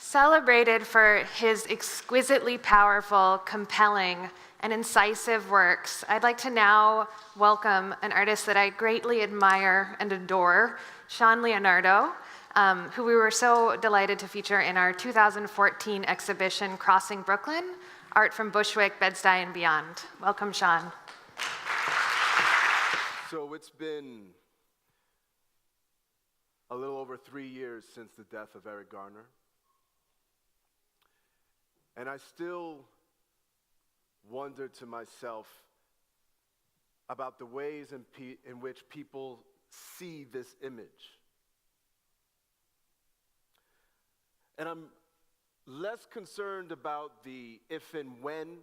Celebrated for his exquisitely powerful, compelling, and incisive works, I'd like to now welcome an artist that I greatly admire and adore, Shaun Leonardo, who we were so delighted to feature in our 2014 exhibition, Crossing Brooklyn, Art from Bushwick, Bed-Stuy, and Beyond. Welcome, Shaun. So it's been a little over 3 years since the death of Eric Garner. And I still wonder to myself about the ways in which people see this image. And I'm less concerned about the if and when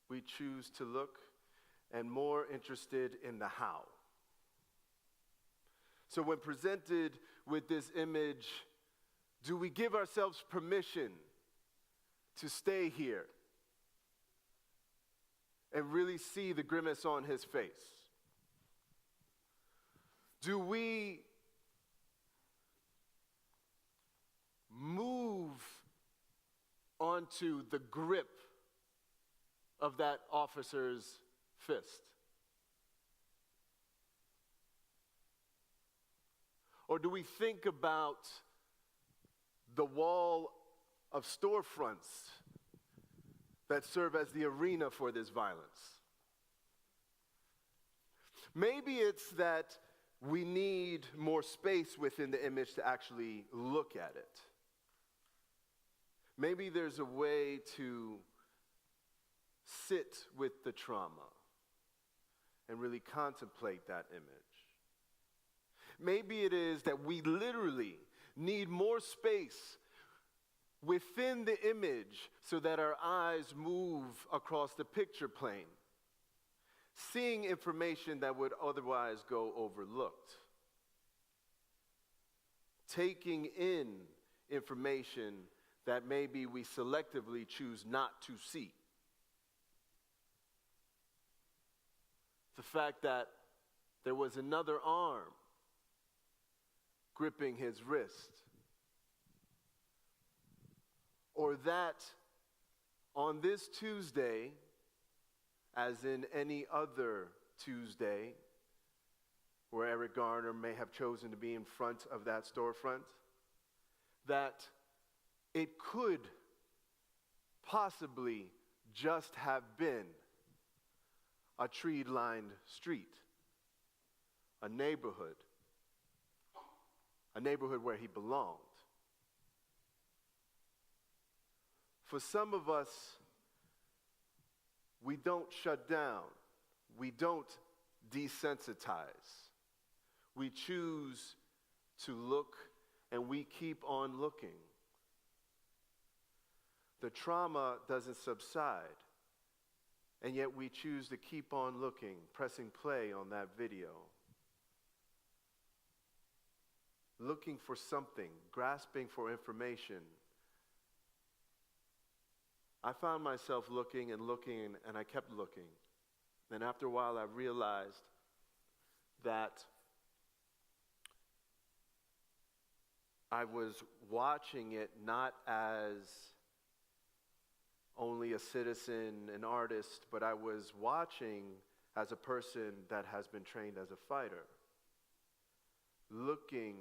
we choose to look, and more interested in the how. So when presented with this image, do we give ourselves permission to stay here and really see the grimace on his face? Do we move onto the grip of that officer's fist? Or do we think about the wall of storefronts that serve as the arena for this violence? Maybe it's that we need more space within the image to actually look at it. Maybe there's a way to sit with the trauma and really contemplate that image. Maybe it is that we literally need more space within the image so that our eyes move across the picture plane, seeing information that would otherwise go overlooked, taking in information that maybe we selectively choose not to see. The fact that there was another arm gripping his wrist, or that on this Tuesday, as in any other Tuesday, where Eric Garner may have chosen to be in front of that storefront, that it could possibly just have been a tree-lined street, a neighborhood where he belonged. For some of us, we don't shut down. We don't desensitize. We choose to look, and we keep on looking. The trauma doesn't subside, and yet we choose to keep on looking, pressing play on that video, looking for something, grasping for information. I found myself looking and looking, and I kept looking. And after a while, I realized that I was watching it not as only a citizen, an artist, but I was watching as a person that has been trained as a fighter, looking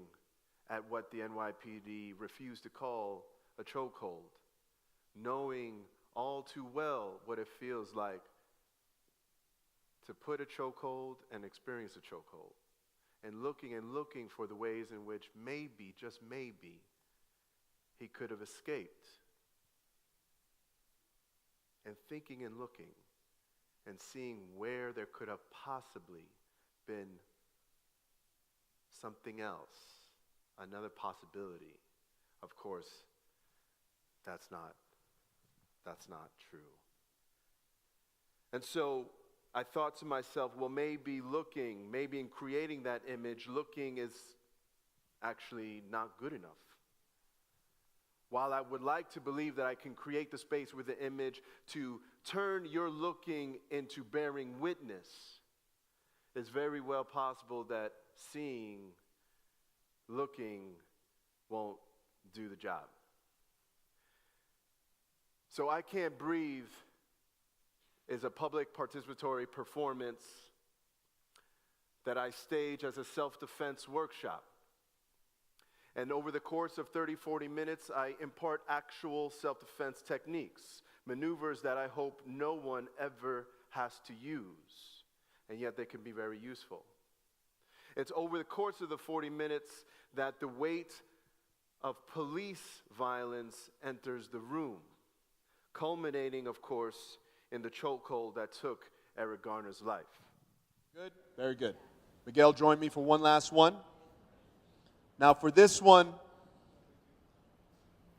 at what the NYPD refused to call a chokehold, knowing all too well what it feels like to put a chokehold and experience a chokehold, and looking for the ways in which maybe, just maybe, he could have escaped, and thinking and looking and seeing where there could have possibly been something else, another possibility. Of course, that's not true. And so I thought to myself, well, maybe in creating that image, looking is actually not good enough. While I would like to believe that I can create the space with the image to turn your looking into bearing witness, it's very well possible that looking won't do the job. So I Can't Breathe is a public participatory performance that I stage as a self-defense workshop. And over the course of 30, 40 minutes, I impart actual self-defense techniques, maneuvers that I hope no one ever has to use, and yet they can be very useful. It's over the course of the 40 minutes that the weight of police violence enters the room, culminating, of course, in the chokehold that took Eric Garner's life. Good, very good. Miguel, join me for one last one. Now for this one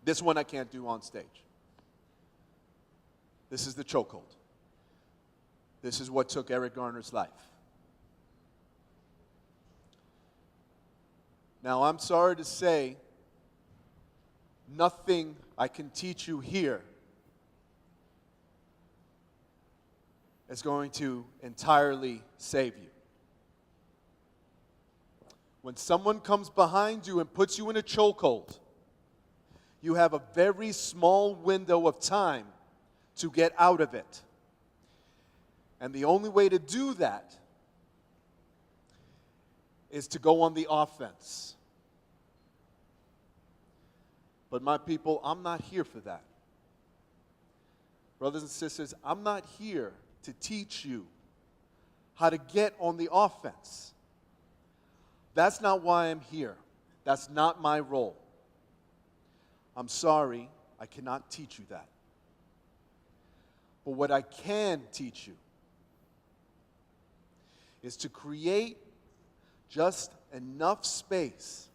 I can't do on stage. This is the chokehold. This is what took Eric Garner's life. Now I'm sorry to say, nothing I can teach you here is going to entirely save you. When someone comes behind you and puts you in a chokehold, you have a very small window of time to get out of it. And the only way to do that is to go on the offense. But my people, I'm not here for that. Brothers and sisters, I'm not here to teach you how to get on the offense. That's not why I'm here. That's not my role. I'm sorry, I cannot teach you that. But what I can teach you is to create just enough space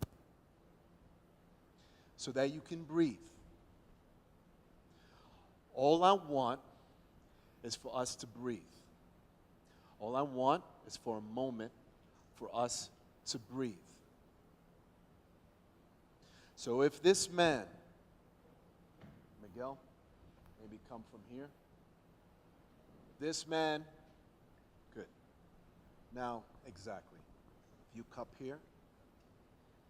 so that you can breathe. All I want is for us to breathe. All I want is for a moment for us to breathe. So if this man, Miguel, maybe come from here. This man, good. Now, exactly. If you cup here,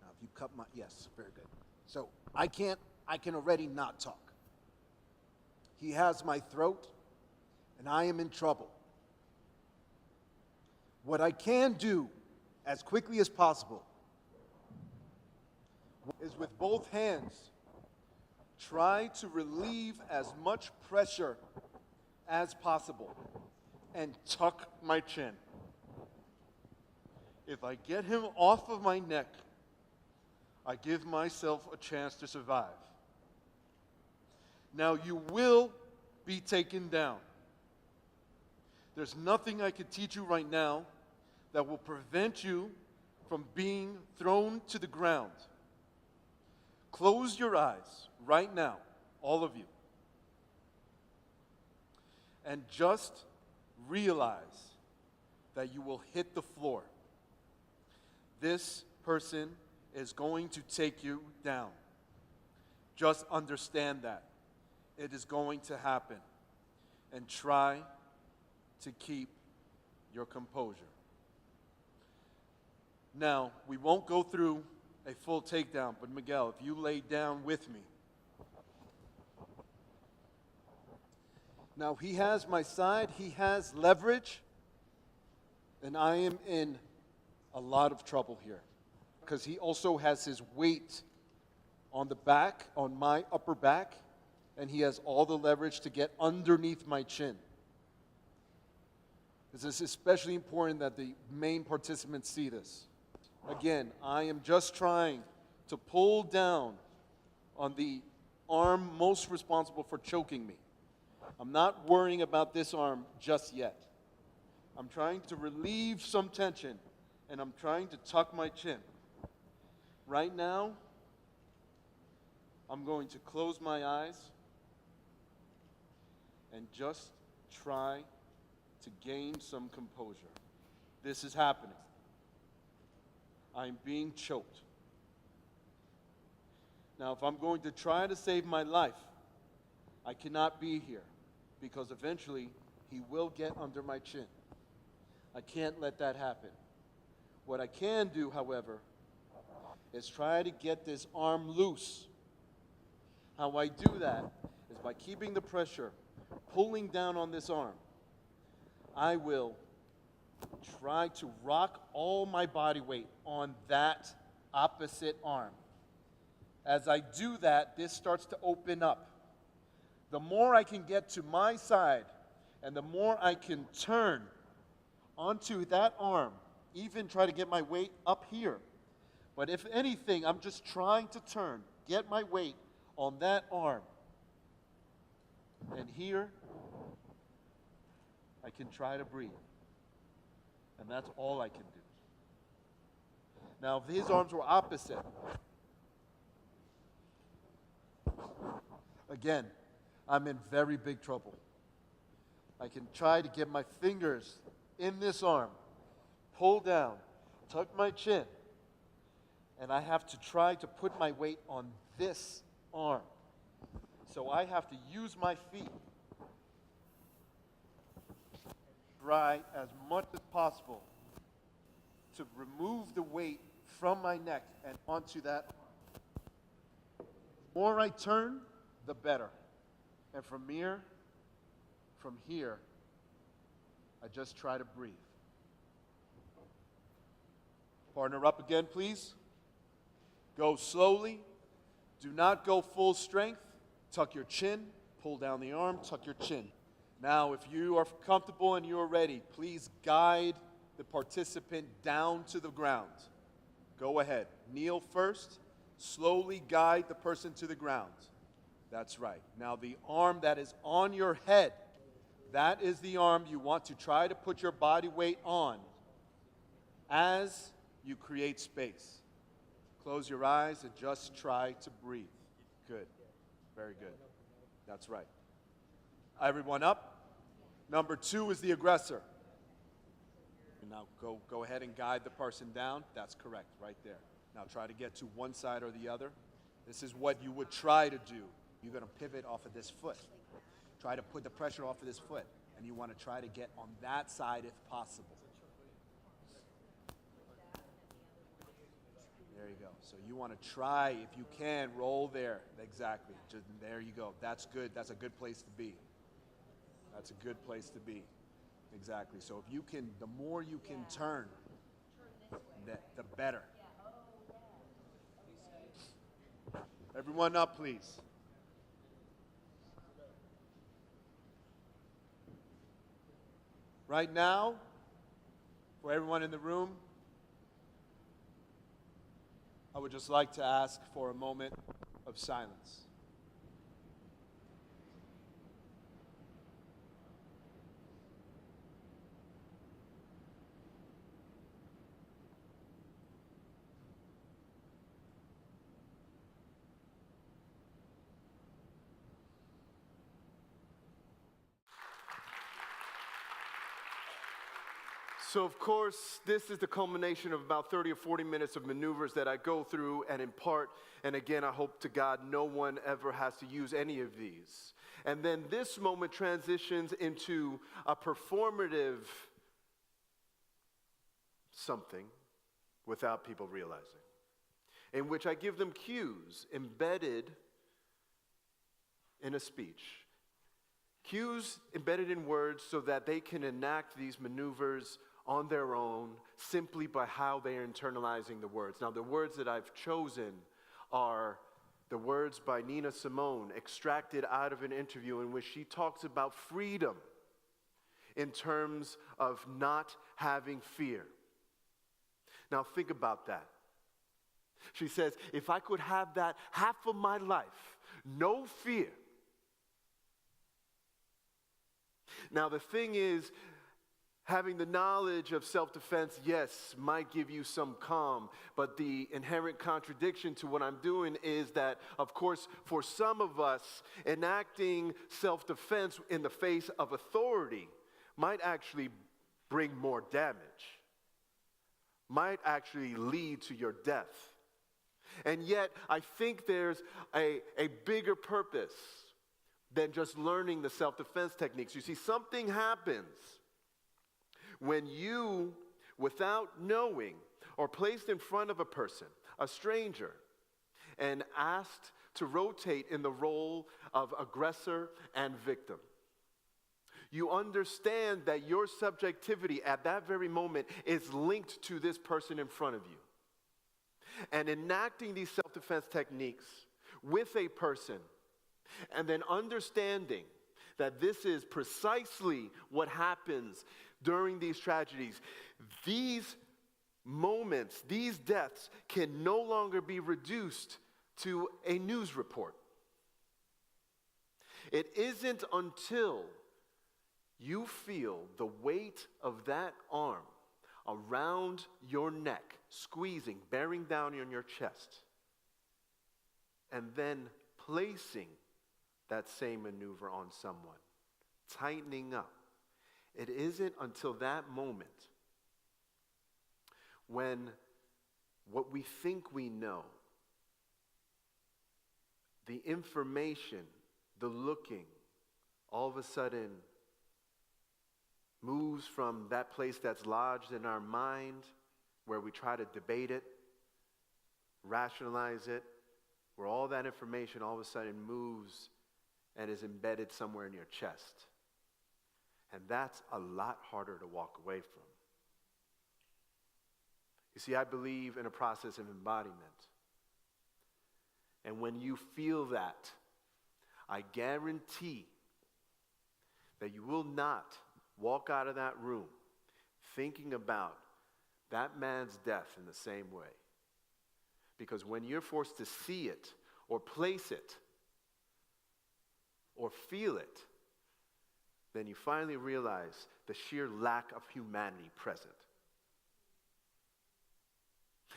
now if you cup my, yes, very good. So I can already not talk. He has my throat, and I am in trouble. What I can do as quickly as possible is with both hands try to relieve as much pressure as possible and tuck my chin. If I get him off of my neck, I give myself a chance to survive. Now you will be taken down. There's nothing I can teach you right now that will prevent you from being thrown to the ground. Close your eyes right now, all of you, and just realize that you will hit the floor. This person is going to take you down. Just understand that. It is going to happen. And try to keep your composure. Now, we won't go through a full takedown, but Miguel, if you lay down with me. Now, he has my side, he has leverage, and I am in a lot of trouble here because he also has his weight on the back, on my upper back, and he has all the leverage to get underneath my chin. This is especially important that the main participants see this. Again, I am just trying to pull down on the arm most responsible for choking me. I'm not worrying about this arm just yet. I'm trying to relieve some tension, and I'm trying to tuck my chin. Right now, I'm going to close my eyes and just try to gain some composure. This is happening. I'm being choked. Now, if I'm going to try to save my life, I cannot be here because eventually he will get under my chin. I can't let that happen. What I can do, however, is try to get this arm loose. How I do that is by keeping the pressure, pulling down on this arm, I will try to rock all my body weight on that opposite arm. As I do that, this starts to open up. The more I can get to my side and the more I can turn onto that arm, even try to get my weight up here. But if anything, I'm just trying to turn, get my weight on that arm. And here, I can try to breathe. And that's all I can do. Now, if his arms were opposite, again, I'm in very big trouble. I can try to get my fingers in this arm, pull down, tuck my chin, and I have to try to put my weight on this arm. So I have to use my feet, try as much as possible to remove the weight from my neck and onto that arm. The more I turn, the better. And from here, I just try to breathe. Partner up again, please. Go slowly. Do not go full strength. Tuck your chin, pull down the arm, tuck your chin. Now, if you are comfortable and you're ready, please guide the participant down to the ground. Go ahead. Kneel first. Slowly guide the person to the ground. That's right. Now, the arm that is on your head, that is the arm you want to try to put your body weight on as you create space. Close your eyes and just try to breathe. Good. Very good. That's right. Everyone up. Number 2 is the aggressor. And now go ahead and guide the person down. That's correct, right there. Now try to get to one side or the other. This is what you would try to do. You're going to pivot off of this foot. Try to put the pressure off of this foot. And you want to try to get on that side if possible. There you go. So you want to try, if you can, roll there. Exactly. Just, there you go. That's good. That's a good place to be. That's a good place to be. Exactly. So if you can, the more you can turn, the better. Everyone up, please. Right now, for everyone in the room, I would just like to ask for a moment of silence. So, of course, this is the culmination of about 30 or 40 minutes of maneuvers that I go through and impart. And again, I hope to God no one ever has to use any of these. And then this moment transitions into a performative something without people realizing, in which I give them cues embedded in a speech. Cues embedded in words so that they can enact these maneuvers on their own simply by how they are internalizing the words. Now, the words that I've chosen are the words by Nina Simone, extracted out of an interview in which she talks about freedom in terms of not having fear. Now, think about that. She says, if I could have that half of my life, no fear. Now, the thing is, having the knowledge of self-defense, yes, might give you some calm, but the inherent contradiction to what I'm doing is that, of course, for some of us, enacting self-defense in the face of authority might actually bring more damage, might actually lead to your death. And yet, I think there's a bigger purpose than just learning the self-defense techniques. You see, something happens when you, without knowing, are placed in front of a person, a stranger, and asked to rotate in the role of aggressor and victim. You understand that your subjectivity at that very moment is linked to this person in front of you. And enacting these self-defense techniques with a person, and then understanding that this is precisely what happens during these tragedies. These moments, these deaths can no longer be reduced to a news report. It isn't until you feel the weight of that arm around your neck, squeezing, bearing down on your chest, and then placing that same maneuver on someone, tightening up. It isn't until that moment when what we think we know, the information, the looking, all of a sudden moves from that place that's lodged in our mind, where we try to debate it, rationalize it, where all that information all of a sudden moves and is embedded somewhere in your chest. And that's a lot harder to walk away from. You see, I believe in a process of embodiment. And when you feel that, I guarantee that you will not walk out of that room thinking about that man's death in the same way. Because when you're forced to see it, or place it, or feel it, then you finally realize the sheer lack of humanity present.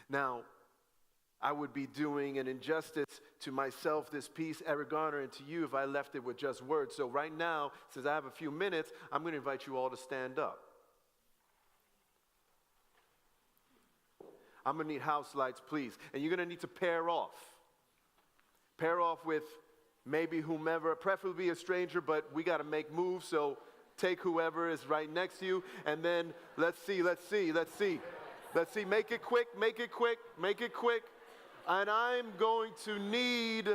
Now, I would be doing an injustice to myself, this piece, Eric Garner, and to you if I left it with just words. So right now, since I have a few minutes, I'm going to invite you all to stand up. I'm going to need house lights, please. And you're going to need to pair off. Pair off with maybe whomever, preferably a stranger, but we got to make moves, so take whoever is right next to you, and then let's see. Make it quick. And I'm going to need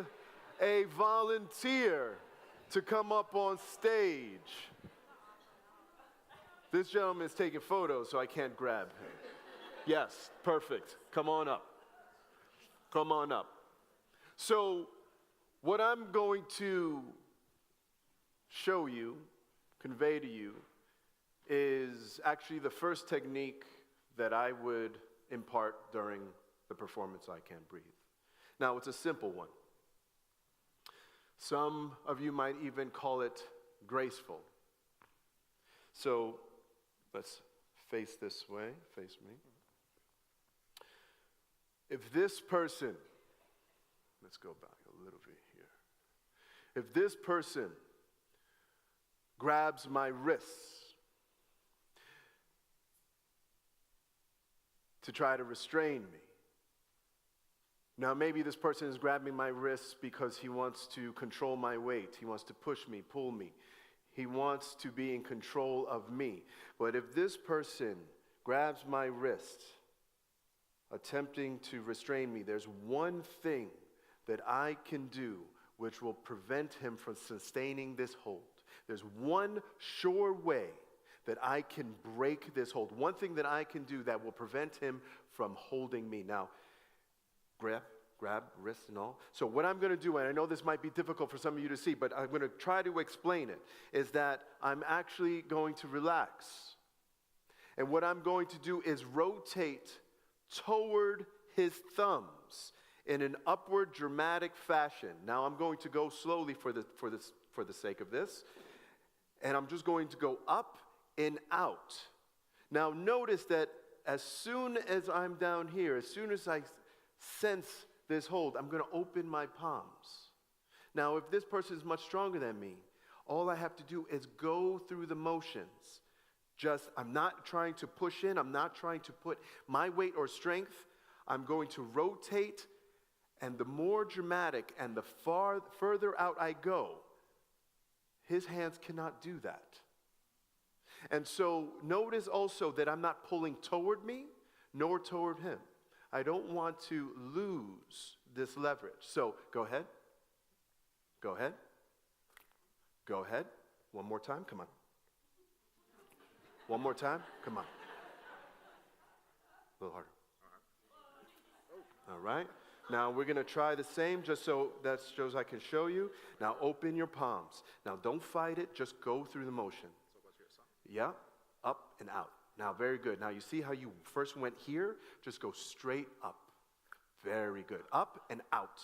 a volunteer to come up on stage. This gentleman is taking photos, so I can't grab him. Yes, perfect. Come on up. So, what I'm going to show you, convey to you, is actually the first technique that I would impart during the performance I Can't Breathe. Now, it's a simple one. Some of you might even call it graceful. So, let's face this way, face me. If this person, let's go back a little bit here. If this person grabs my wrists to try to restrain me, now maybe this person is grabbing my wrists because he wants to control my weight. He wants to push me, pull me. He wants to be in control of me. But if this person grabs my wrist, attempting to restrain me, there's one thing that I can do which will prevent him from sustaining this hold. There's one sure way that I can break this hold. One thing that I can do that will prevent him from holding me. Now, grab wrist and all. So what I'm going to do, and I know this might be difficult for some of you to see, but I'm going to try to explain it, is that I'm actually going to relax. And what I'm going to do is rotate toward his thumbs in an upward dramatic fashion. Now I'm going to go slowly for the sake of this, and I'm just going to go up and out. Now notice that as soon as I'm down here, as soon as I sense this hold, I'm going to open my palms. Now if this person is much stronger than me, all I have to do is go through the motions. I'm not trying to push in. I'm not trying to put my weight or strength. I'm going to rotate, and the more dramatic and the further out I go, his hands cannot do that. And so notice also that I'm not pulling toward me nor toward him. I don't want to lose this leverage. So go ahead. Go ahead. Go ahead. One more time. Come on. One more time. Come on. A little harder. All right. Now we're going to try the same just so that shows I can show you. Now open your palms. Now don't fight it. Just go through the motion. Yeah. Up and out. Now very good. Now you see how you first went here? Just go straight up. Very good. Up and out.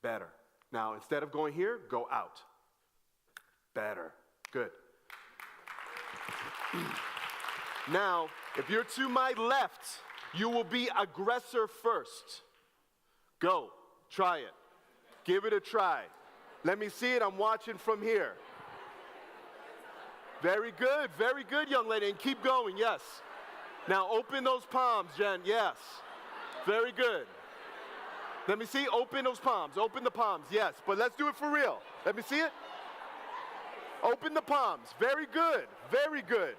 Better. Now instead of going here, go out. Better. Good. Now, if you're to my left, you will be aggressor first. Go. Try it. Give it a try. Let me see it. I'm watching from here. Very good, young lady. And keep going, yes. Now, open those palms, Jen. Yes. Very good. Let me see. Open those palms. Open the palms, yes. But let's do it for real. Let me see it. Open the palms. Very good. Very good.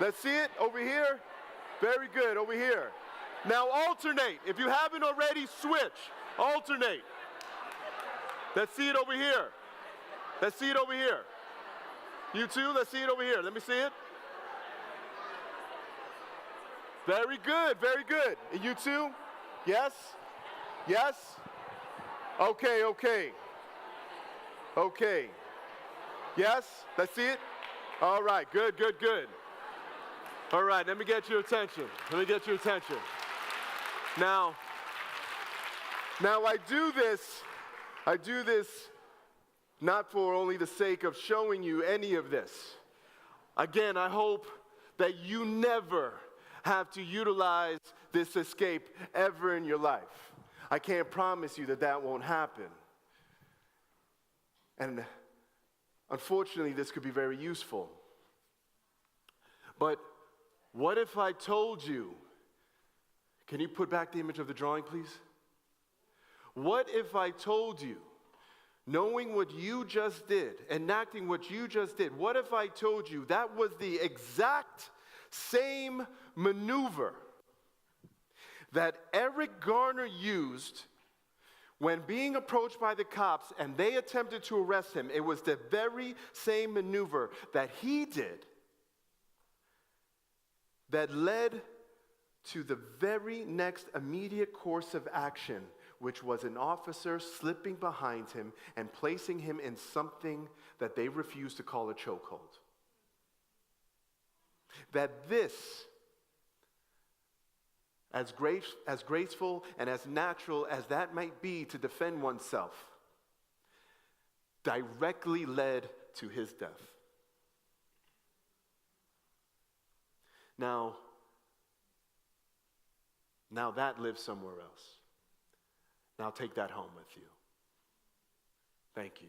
Let's see it over here. Very good. Over here. Now alternate. If you haven't already, switch. Alternate. Let's see it over here. Let's see it over here. You too? Let's see it over here. Let me see it. Very good. Very good. And you too? Yes? Yes? Okay, okay. Okay. Yes? Let's see it. All right. Good, good, good. All right. Let me get your attention. Let me get your attention. Now I do this not for only the sake of showing you any of this. Again, I hope that you never have to utilize this escape ever in your life. I can't promise you that that won't happen. And unfortunately, this could be very useful. But what if I told you, can you put back the image of the drawing, please? What if I told you, knowing what you just did, enacting what you just did, what if I told you that was the exact same maneuver that Eric Garner used when being approached by the cops and they attempted to arrest him? It was the very same maneuver that he did that led to the very next immediate course of action, which was an officer slipping behind him and placing him in something that they refused to call a chokehold. That this, as graceful and as natural as that might be to defend oneself, directly led to his death. Now that lives somewhere else. Now take that home with you. Thank you.